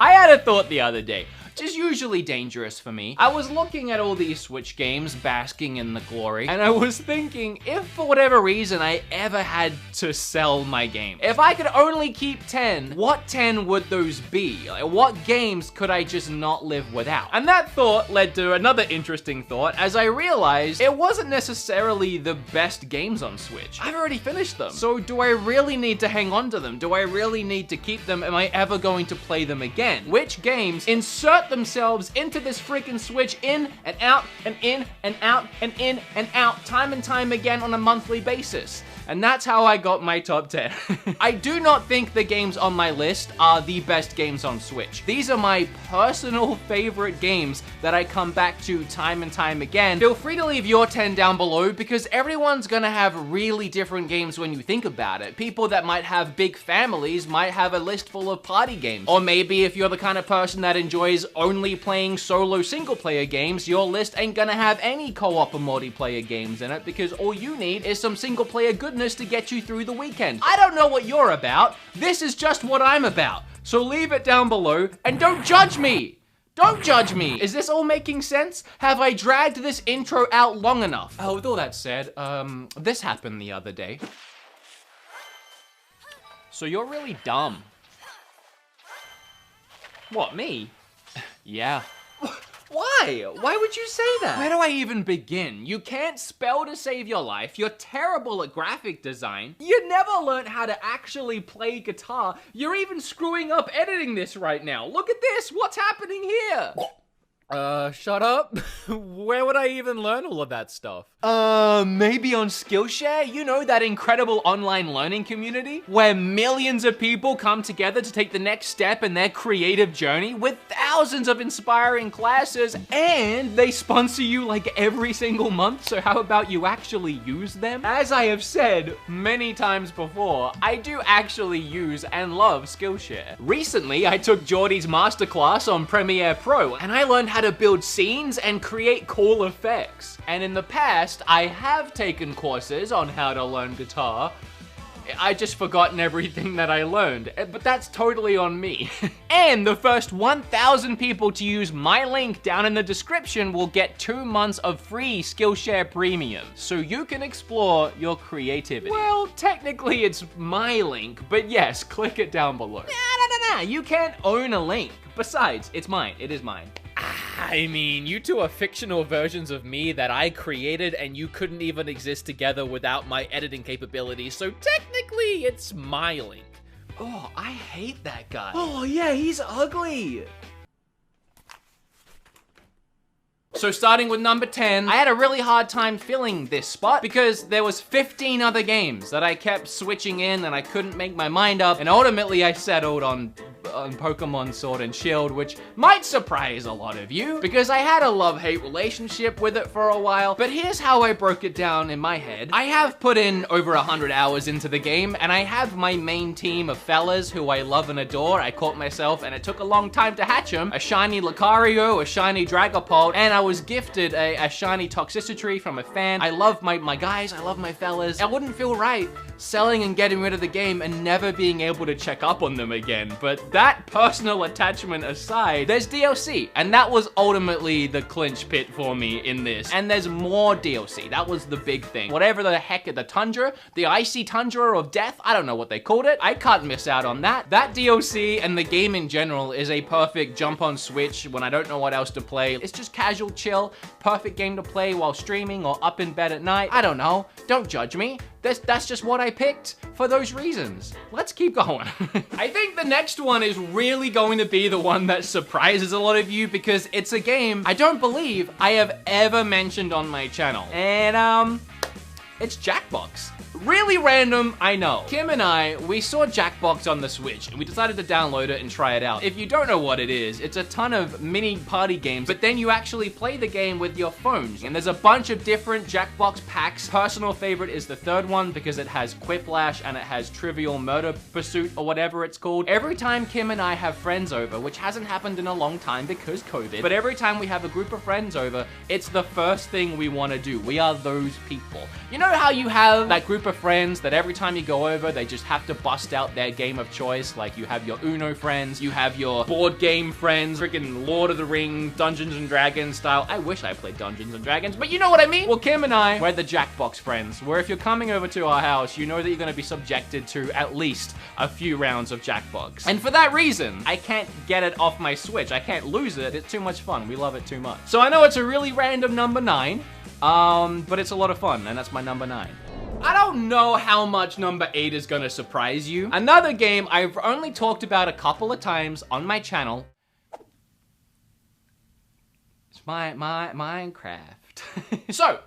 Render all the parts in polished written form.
I had a thought the other day, which is usually dangerous for me. I was looking at all these Switch games basking in the glory, and I was thinking, if for whatever reason I ever had to sell my game, if I could only keep 10, what 10 would those be? Like, what games could I just not live without? And that thought led to another interesting thought as I realized it wasn't necessarily the best games on Switch. I've already finished them. So do I really need to hang on to them? Do I really need to keep them? Am I ever going to play them again? Which games insert themselves into this freaking Switch in and out and in and out and in and out time and time again on a monthly basis? And that's how I got my top 10. I do not think the games on my list are the best games on Switch. These are my personal favorite games that I come back to time and time again. Feel free to leave your 10 down below because everyone's gonna have really different games when you think about it. People that might have big families might have a list full of party games. Or maybe if you're the kind of person that enjoys only playing solo single player games, your list ain't gonna have any co-op or multiplayer games in it because all you need is some single player goodness to get you through the weekend. I don't know what you're about. This is just what I'm about. So leave it down below and don't judge me. Don't judge me. Is this all making sense? Have I dragged this intro out long enough? Oh, with all that said, this happened the other day. So you're really dumb. What, me? Yeah. Why? Why would you say that? Where do I even begin? You can't spell to save your life. You're terrible at graphic design. You never learned how to actually play guitar. You're even screwing up editing this right now. Look at this. What's happening here? Shut up. Where would I even learn all of that stuff? Maybe on Skillshare? You know, that incredible online learning community where millions of people come together to take the next step in their creative journey with thousands of inspiring classes, and they sponsor you like every single month, so how about you actually use them? As I have said many times before, I do actually use and love Skillshare. Recently, I took Geordie's masterclass on Premiere Pro, and I learned how to build scenes and create cool effects. And in the past, I have taken courses on how to learn guitar. I just forgotten everything that I learned, but that's totally on me. And the first 1,000 people to use my link down in the description will get 2 months of free Skillshare Premium, so you can explore your creativity. Well, technically it's my link, but yes, click it down below. Nah, you can't own a link. Besides, it's mine, it is mine. I mean, you two are fictional versions of me that I created and you couldn't even exist together without my editing capabilities, so technically it's my link. Oh, I hate that guy. Oh yeah, he's ugly. So starting with number 10, I had a really hard time filling this spot because there was 15 other games that I kept switching in and I couldn't make my mind up, and ultimately I settled on Pokemon Sword and Shield, which might surprise a lot of you because I had a love-hate relationship with it for a while, but here's how I broke it down in my head. I have put in over 100 hours into the game, and I have my main team of fellas who I love and adore. I caught myself, and it took a long time to hatch them, a shiny Lucario, a shiny Dragapult, and I was gifted a shiny Toxicity from a fan. I love my guys, I love my fellas. I wouldn't feel right selling and getting rid of the game and never being able to check up on them again, but that personal attachment aside, there's DLC, and that was ultimately the clinch pit for me in this. And there's more DLC, that was the big thing. Whatever the heck, the Tundra, the Icy Tundra of Death, I don't know what they called it. I can't miss out on that. That DLC and the game in general is a perfect jump on Switch when I don't know what else to play. It's just casual chill, perfect game to play while streaming or up in bed at night. I don't know, don't judge me. That's just what I picked for those reasons. Let's keep going. I think the next one is really going to be the one that surprises a lot of you because it's a game I don't believe I have ever mentioned on my channel. And it's Jackbox. Really random, I know. Kim and I, we saw Jackbox on the Switch and we decided to download it and try it out. If you don't know what it is, it's a ton of mini party games, but then you actually play the game with your phones. And there's a bunch of different Jackbox packs. Personal favorite is the third one because it has Quiplash and it has Trivial Murder Pursuit or whatever it's called. Every time Kim and I have friends over, which hasn't happened in a long time because COVID, but every time we have a group of friends over, it's the first thing we want to do. We are those people. You know how you have that group of of friends that every time you go over, they just have to bust out their game of choice. Like, you have your Uno friends, you have your board game friends, freaking Lord of the Rings, Dungeons and Dragons style. I wish I played Dungeons and Dragons, but you know what I mean? Well, Kim and I, we're the Jackbox friends, where if you're coming over to our house, you know that you're gonna be subjected to at least a few rounds of Jackbox. And for that reason, I can't get it off my Switch. I can't lose it. It's too much fun. We love it too much. So I know it's a really random number 9, but it's a lot of fun, and that's my number 9. I don't know how much number 8 is gonna surprise you. Another game I've only talked about a couple of times on my channel. It's Minecraft. So,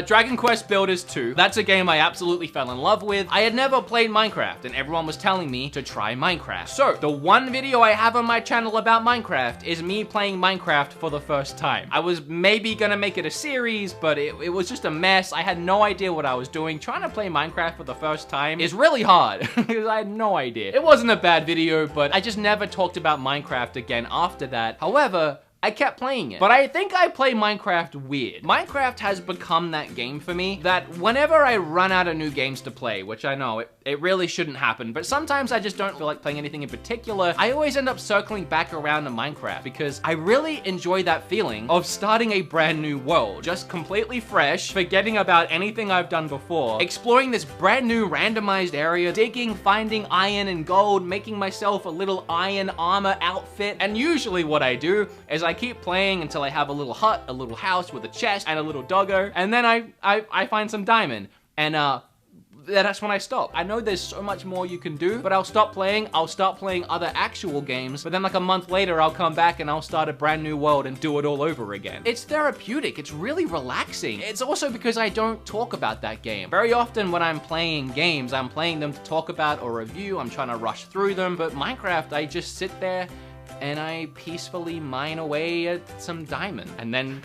Dragon Quest Builders 2. That's a game I absolutely fell in love with. I had never played Minecraft, and everyone was telling me to try Minecraft. So, the one video I have on my channel about Minecraft is me playing Minecraft for the first time. I was maybe gonna make it a series, but it was just a mess. I had no idea what I was doing. Trying to play Minecraft for the first time is really hard, because I had no idea. It wasn't a bad video, but I just never talked about Minecraft again after that. However, I kept playing it. But I think I play Minecraft weird. Minecraft has become that game for me that whenever I run out of new games to play, which I know it really shouldn't happen, but sometimes I just don't feel like playing anything in particular, I always end up circling back around to Minecraft because I really enjoy that feeling of starting a brand new world, just completely fresh, forgetting about anything I've done before, exploring this brand new randomized area, digging, finding iron and gold, making myself a little iron armor outfit, and usually what I do is I keep playing until I have a little hut, a little house with a chest and a little doggo, and then I find some diamond, and that's when I stop. I know there's so much more you can do, but I'll stop playing, I'll start playing other actual games, but then like a month later, I'll come back and I'll start a brand new world and do it all over again. It's therapeutic, it's really relaxing. It's also because I don't talk about that game. Very often when I'm playing games, I'm playing them to talk about or review, I'm trying to rush through them, but Minecraft, I just sit there and I peacefully mine away at some diamond and then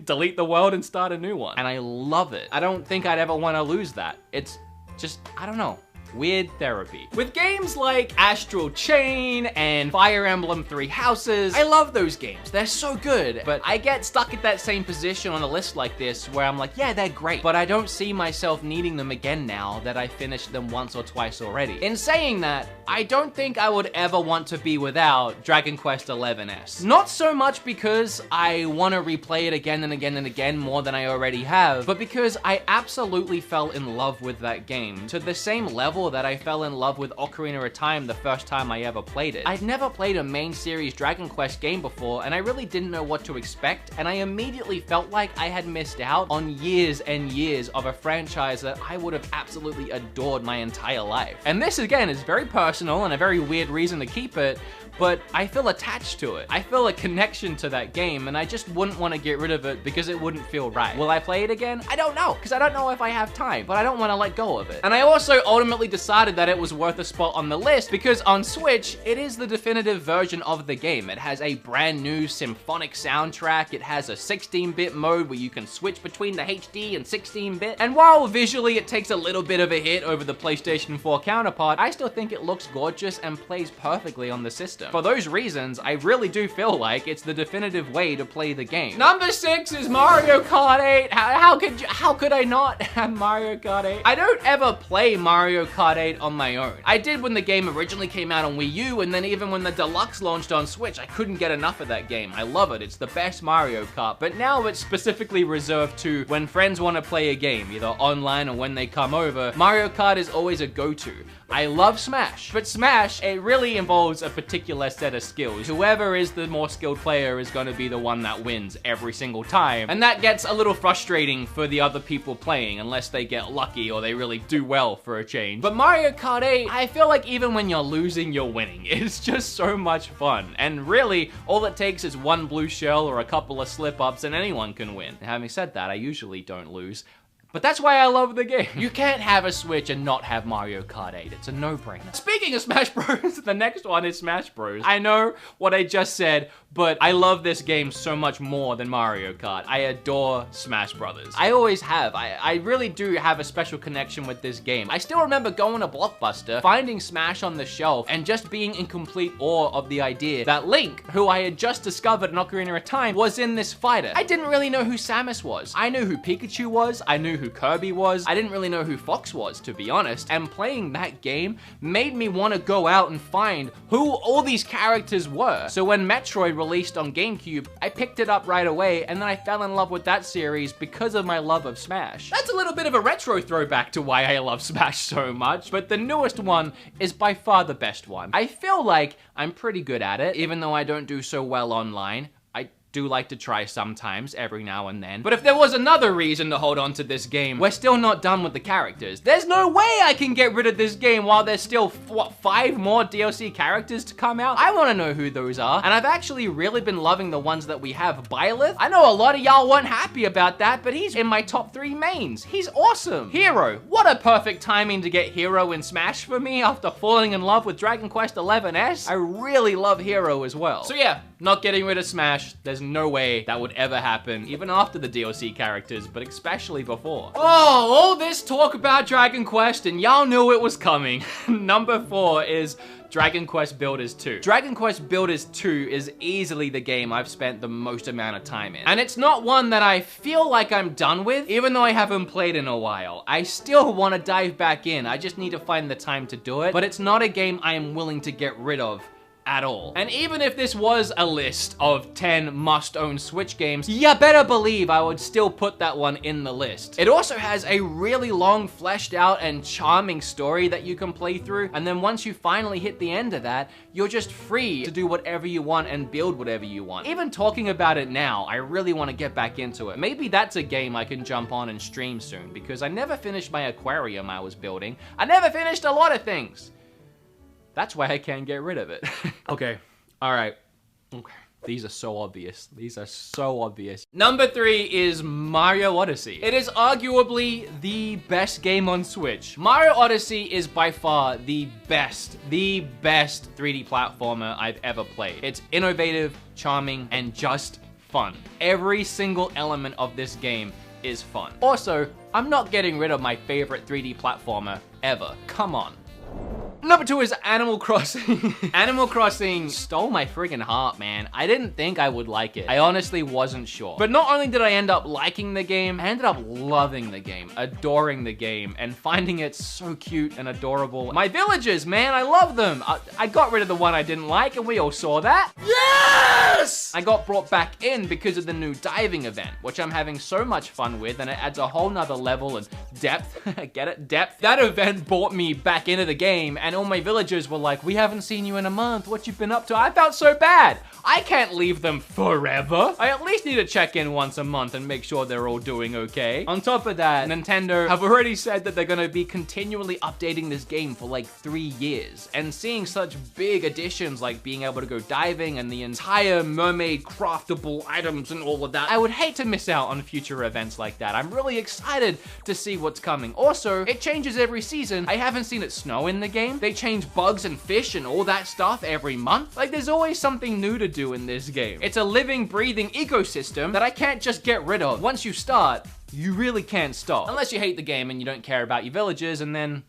delete the world and start a new one. And I love it. I don't think I'd ever want to lose that. It's just, I don't know. Weird therapy. With games like Astral Chain and Fire Emblem Three Houses, I love those games. They're so good, but I get stuck at that same position on a list like this where I'm like, yeah, they're great, but I don't see myself needing them again now that I finished them once or twice already. In saying that, I don't think I would ever want to be without Dragon Quest XI-S. Not so much because I want to replay it again and again and again more than I already have, but because I absolutely fell in love with that game to the same level that I fell in love with Ocarina of Time the first time I ever played it. I'd never played a main series Dragon Quest game before, and I really didn't know what to expect, and I immediately felt like I had missed out on years and years of a franchise that I would have absolutely adored my entire life. And this, again, is very personal and a very weird reason to keep it, but I feel attached to it. I feel a connection to that game, and I just wouldn't want to get rid of it because it wouldn't feel right. Will I play it again? I don't know, because I don't know if I have time, but I don't want to let go of it. And I also ultimately decided that it was worth a spot on the list because on Switch, it is the definitive version of the game. It has a brand new symphonic soundtrack. It has a 16-bit mode where you can switch between the HD and 16-bit. And while visually it takes a little bit of a hit over the PlayStation 4 counterpart, I still think it looks gorgeous and plays perfectly on the system. For those reasons, I really do feel like it's the definitive way to play the game. Number 6 is Mario Kart 8. How could I not have Mario Kart 8? I don't ever play Mario Kart 8 on my own. I did when the game originally came out on Wii U, and then even when the Deluxe launched on Switch, I couldn't get enough of that game. I love it. It's the best Mario Kart, but now it's specifically reserved to when friends want to play a game, either online or when they come over. Mario Kart is always a go-to. I love Smash, but Smash, it really involves a particular set of skills. Whoever is the more skilled player is going to be the one that wins every single time, and that gets a little frustrating for the other people playing unless they get lucky or they really do well for a change. But Mario Kart 8, I feel like even when you're losing, you're winning. It's just so much fun, and really, all it takes is one blue shell or a couple of slip-ups and anyone can win. And having said that, I usually don't lose. But that's why I love the game. You can't have a Switch and not have Mario Kart 8. It's a no-brainer. Speaking of Smash Bros, the next one is Smash Bros. I know what I just said, but I love this game so much more than Mario Kart. I adore Smash Brothers. I always have. I really do have a special connection with this game. I still remember going to Blockbuster, finding Smash on the shelf, and just being in complete awe of the idea that Link, who I had just discovered in Ocarina of Time, was in this fighter. I didn't really know who Samus was. I knew who Pikachu was, I knew who who Kirby was. I didn't really know who Fox was, to be honest. And playing that game made me want to go out and find who all these characters were. So when Metroid released on GameCube, I picked it up right away, and then I fell in love with that series because of my love of Smash. That's a little bit of a retro throwback to why I love Smash so much, but the newest one is by far the best one. I feel like I'm pretty good at it, even though I don't do so well online. I do like to try sometimes, every now and then. But if there was another reason to hold on to this game, we're still not done with the characters. There's no way I can get rid of this game while there's still, what, 5 more DLC characters to come out? I want to know who those are. And I've actually really been loving the ones that we have. Byleth, I know a lot of y'all weren't happy about that, but he's in my top 3 mains. He's awesome. Hero, what a perfect timing to get Hero in Smash for me after falling in love with Dragon Quest XI-S. I really love Hero as well. So yeah, not getting rid of Smash. There's no way that would ever happen, even after the DLC characters, but especially before. Oh, all this talk about Dragon Quest, and y'all knew it was coming. Number 4 is Dragon Quest Builders 2. Dragon Quest Builders 2 is easily the game I've spent the most amount of time in. And it's not one that I feel like I'm done with, even though I haven't played in a while. I still want to dive back in. I just need to find the time to do it, but it's not a game I am willing to get rid of at all. And even if this was a list of 10 must-own Switch games, you better believe I would still put that one in the list. It also has a really long, fleshed out, and charming story that you can play through, and then once you finally hit the end of that, you're just free to do whatever you want and build whatever you want. Even talking about it now, I really want to get back into it. Maybe that's a game I can jump on and stream soon, because I never finished my aquarium I was building. I never finished a lot of things. That's why I can't get rid of it. Okay, all right, okay. These are so obvious. These are so obvious. Number 3 is Mario Odyssey. It is arguably the best game on Switch. Mario Odyssey is by far the best 3D platformer I've ever played. It's innovative, charming, and just fun. Every single element of this game is fun. Also, I'm not getting rid of my favorite 3D platformer ever. Come on. Number 2 is Animal Crossing. Animal Crossing stole my friggin' heart, man. I didn't think I would like it. I honestly wasn't sure. But not only did I end up liking the game, I ended up loving the game, adoring the game, and finding it so cute and adorable. My villagers, man, I love them. I got rid of the one I didn't like, and we all saw that. Yes! I got brought back in because of the new diving event, which I'm having so much fun with, and it adds a whole nother level and depth. Get it? Depth. That event brought me back into the game, and all my villagers were like, we haven't seen you in a month. What you been up to? I felt so bad. I can't leave them forever. I at least need to check in once a month and make sure they're all doing okay. On top of that, Nintendo have already said that they're gonna be continually updating this game for like 3 years. And seeing such big additions like being able to go diving and the entire mermaid craftable items and all of that, I would hate to miss out on future events like that. I'm really excited to see what's coming. Also, it changes every season. I haven't seen it snow in the game. They change bugs and fish and all that stuff every month. Like, there's always something new to do in this game. It's a living, breathing ecosystem that I can't just get rid of. Once you start, you really can't stop. Unless you hate the game and you don't care about your villagers, and then,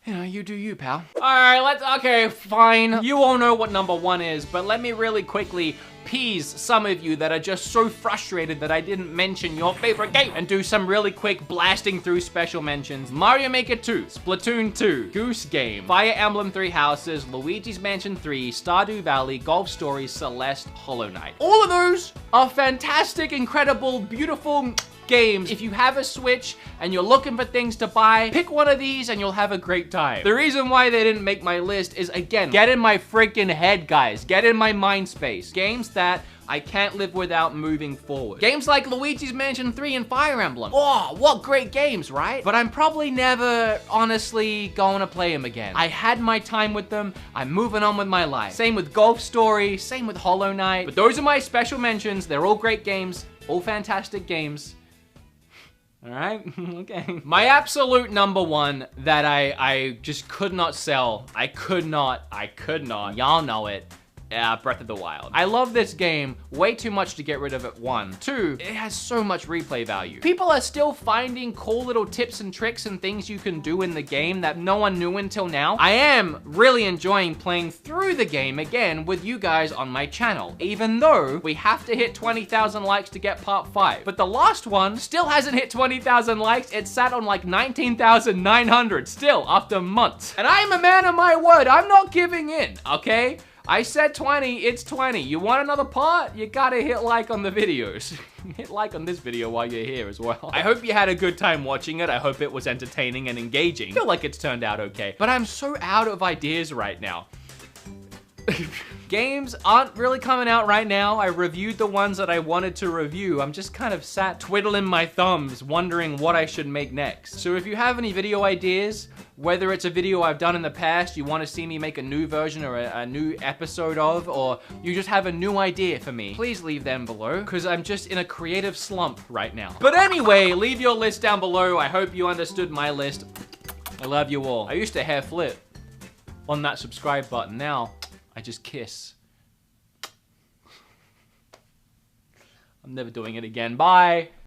you know, you do you, pal. All right, okay, fine. You all know what number 1 is, but let me really quickly appease some of you that are just so frustrated that I didn't mention your favorite game, and do some really quick blasting through special mentions. Mario Maker 2, Splatoon 2, Goose Game, Fire Emblem 3 Houses, Luigi's Mansion 3, Stardew Valley, Golf Story, Celeste, Hollow Knight. All of those are fantastic, incredible, beautiful games. If you have a Switch and you're looking for things to buy, pick one of these and you'll have a great time. The reason why they didn't make my list is, again, get in my freaking head, guys. Get in my mind space. Games that I can't live without moving forward. Games like Luigi's Mansion 3 and Fire Emblem. Oh, what great games, right? But I'm probably never, honestly, going to play them again. I had my time with them. I'm moving on with my life. Same with Golf Story, same with Hollow Knight. But those are my special mentions. They're all great games, all fantastic games. All right, okay. My absolute number 1 that I just could not sell. I could not, y'all know it. Breath of the Wild. I love this game way too much to get rid of it, 1. 2, it has so much replay value. People are still finding cool little tips and tricks and things you can do in the game that no one knew until now. I am really enjoying playing through the game again with you guys on my channel, even though we have to hit 20,000 likes to get part 5. But the last one still hasn't hit 20,000 likes. It sat on like 19,900 still after months. And I am a man of my word. I'm not giving in, okay? I said 20, it's 20. You want another part? You gotta hit like on the videos. Hit like on this video while you're here as well. I hope you had a good time watching it. I hope it was entertaining and engaging. I feel like it's turned out okay. But I'm so out of ideas right now. Games aren't really coming out right now. I reviewed the ones that I wanted to review. I'm just kind of sat twiddling my thumbs, wondering what I should make next. So if you have any video ideas, whether it's a video I've done in the past, you want to see me make a new version or a new episode of, or you just have a new idea for me, please leave them below, because I'm just in a creative slump right now. But anyway, leave your list down below. I hope you understood my list. I love you all. I used to hair flip on that subscribe button. Now, I just kiss. I'm never doing it again. Bye.